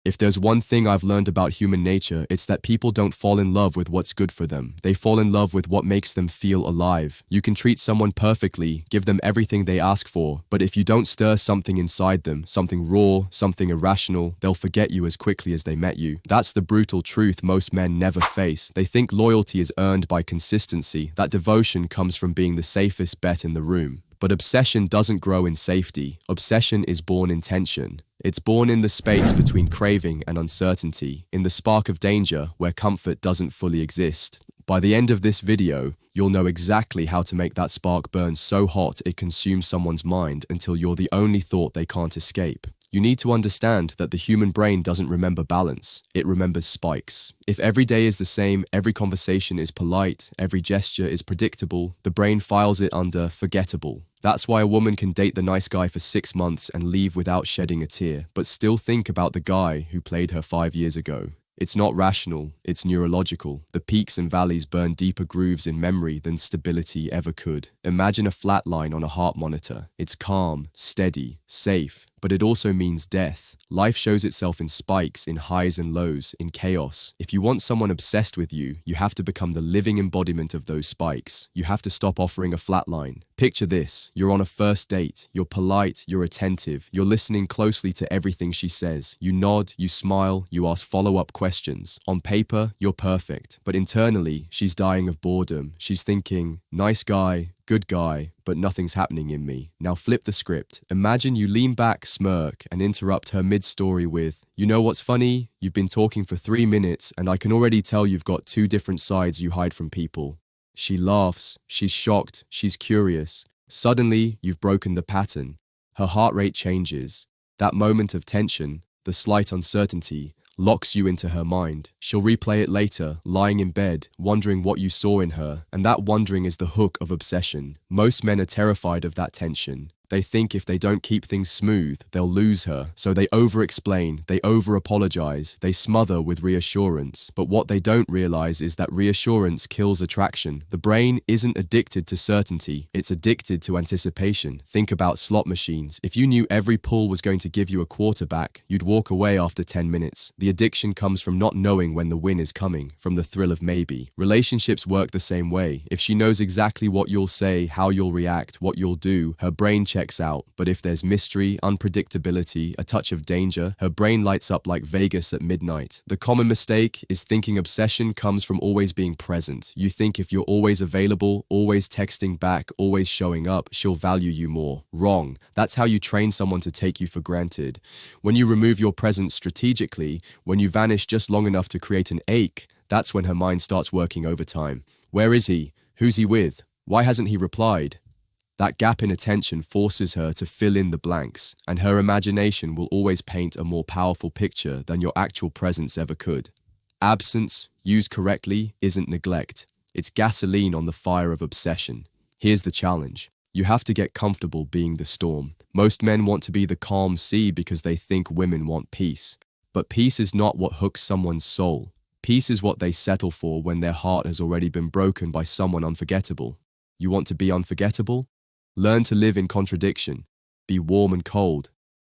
If there's one thing I've learned about human nature, it's that people don't fall in love with what's good for them. They fall in love with what makes them feel alive. You can treat someone perfectly, give them everything they ask for, but if you don't stir something inside them, something raw, something irrational, they'll forget you as quickly as they met you. That's the brutal truth most men never face. They think loyalty is earned by consistency, that devotion comes from being the safest bet in the room. But obsession doesn't grow in safety. Obsession is born in tension. It's born in the space between craving and uncertainty, in the spark of danger where comfort doesn't fully exist. By the end of this video, you'll know exactly how to make that spark burn so hot it consumes someone's mind until you're the only thought they can't escape. You need to understand that the human brain doesn't remember balance, it remembers spikes. If every day is the same, every conversation is polite, every gesture is predictable, the brain files it under forgettable. That's why a woman can date the nice guy for 6 months and leave without shedding a tear, but still think about the guy who played her 5 years ago. It's not rational, it's neurological. The peaks and valleys burn deeper grooves in memory than stability ever could. Imagine a flat line on a heart monitor. It's calm, steady, safe, but it also means death. Life shows itself in spikes, in highs and lows, in chaos. If you want someone obsessed with you, you have to become the living embodiment of those spikes. You have to stop offering a flat line. Picture this, you're on a first date, you're polite, you're attentive, you're listening closely to everything she says. You nod, you smile, you ask follow-up questions. On paper, you're perfect, but internally, she's dying of boredom. She's thinking, nice guy, good guy, but nothing's happening in me. Now flip the script. Imagine you lean back, smirk, and interrupt her mid-story with, you know what's funny? You've been talking for 3 minutes, and I can already tell you've got 2 different sides you hide from people. She laughs, she's shocked, she's curious. Suddenly, you've broken the pattern. Her heart rate changes. That moment of tension, the slight uncertainty, locks you into her mind. She'll replay it later, lying in bed, wondering what you saw in her, and that wondering is the hook of obsession. Most men are terrified of that tension. They think if they don't keep things smooth, they'll lose her. So they over-explain, they over-apologize, they smother with reassurance. But what they don't realize is that reassurance kills attraction. The brain isn't addicted to certainty, it's addicted to anticipation. Think about slot machines. If you knew every pull was going to give you a quarterback, you'd walk away after 10 minutes. The addiction comes from not knowing when the win is coming, from the thrill of maybe. Relationships work the same way. If she knows exactly what you'll say, how you'll react, what you'll do, her brain checks out. But if there's mystery, unpredictability, a touch of danger, her brain lights up like Vegas at midnight. The common mistake is thinking obsession comes from always being present. You think if you're always available, always texting back, always showing up, she'll value you more. Wrong. That's how you train someone to take you for granted. When you remove your presence strategically, when you vanish just long enough to create an ache, that's when her mind starts working overtime. Where is he? Who's he with? Why hasn't he replied? That gap in attention forces her to fill in the blanks, and her imagination will always paint a more powerful picture than your actual presence ever could. Absence, used correctly, isn't neglect. It's gasoline on the fire of obsession. Here's the challenge. You have to get comfortable being the storm. Most men want to be the calm sea because they think women want peace. But peace is not what hooks someone's soul. Peace is what they settle for when their heart has already been broken by someone unforgettable. You want to be unforgettable? Learn to live in contradiction. Be warm and cold.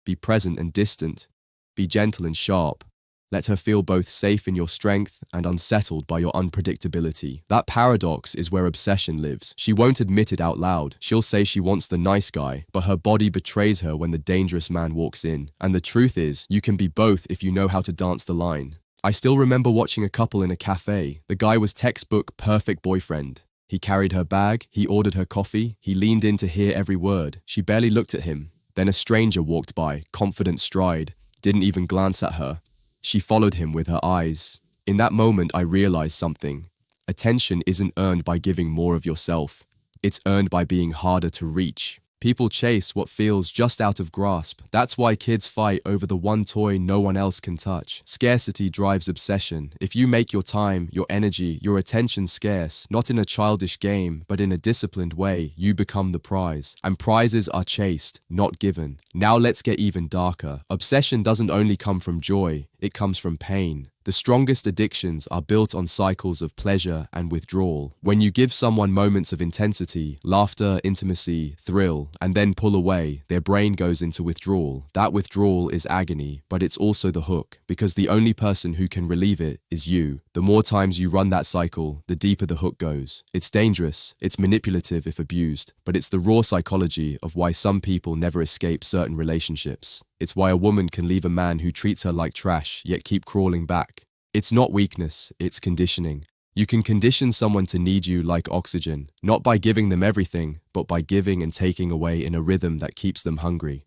Be present and distant. Be gentle and sharp. Let her feel both safe in your strength and unsettled by your unpredictability. That paradox is where obsession lives. She won't admit it out loud. She'll say she wants the nice guy, but her body betrays her when the dangerous man walks in. And the truth is, you can be both if you know how to dance the line. I still remember watching a couple in a cafe. The guy was textbook perfect boyfriend. He carried her bag, he ordered her coffee, he leaned in to hear every word. She barely looked at him. Then a stranger walked by, confident stride, didn't even glance at her. She followed him with her eyes. In that moment, I realized something. Attention isn't earned by giving more of yourself. It's earned by being harder to reach. People chase what feels just out of grasp. That's why kids fight over the one toy no one else can touch. Scarcity drives obsession. If you make your time, your energy, your attention scarce, not in a childish game, but in a disciplined way, you become the prize. And prizes are chased, not given. Now let's get even darker. Obsession doesn't only come from joy, it comes from pain. The strongest addictions are built on cycles of pleasure and withdrawal. When you give someone moments of intensity, laughter, intimacy, thrill, and then pull away, their brain goes into withdrawal. That withdrawal is agony, but it's also the hook, because the only person who can relieve it is you. The more times you run that cycle, the deeper the hook goes. It's dangerous, it's manipulative if abused, but it's the raw psychology of why some people never escape certain relationships. It's why a woman can leave a man who treats her like trash, yet keep crawling back. It's not weakness, it's conditioning. You can condition someone to need you like oxygen, not by giving them everything, but by giving and taking away in a rhythm that keeps them hungry.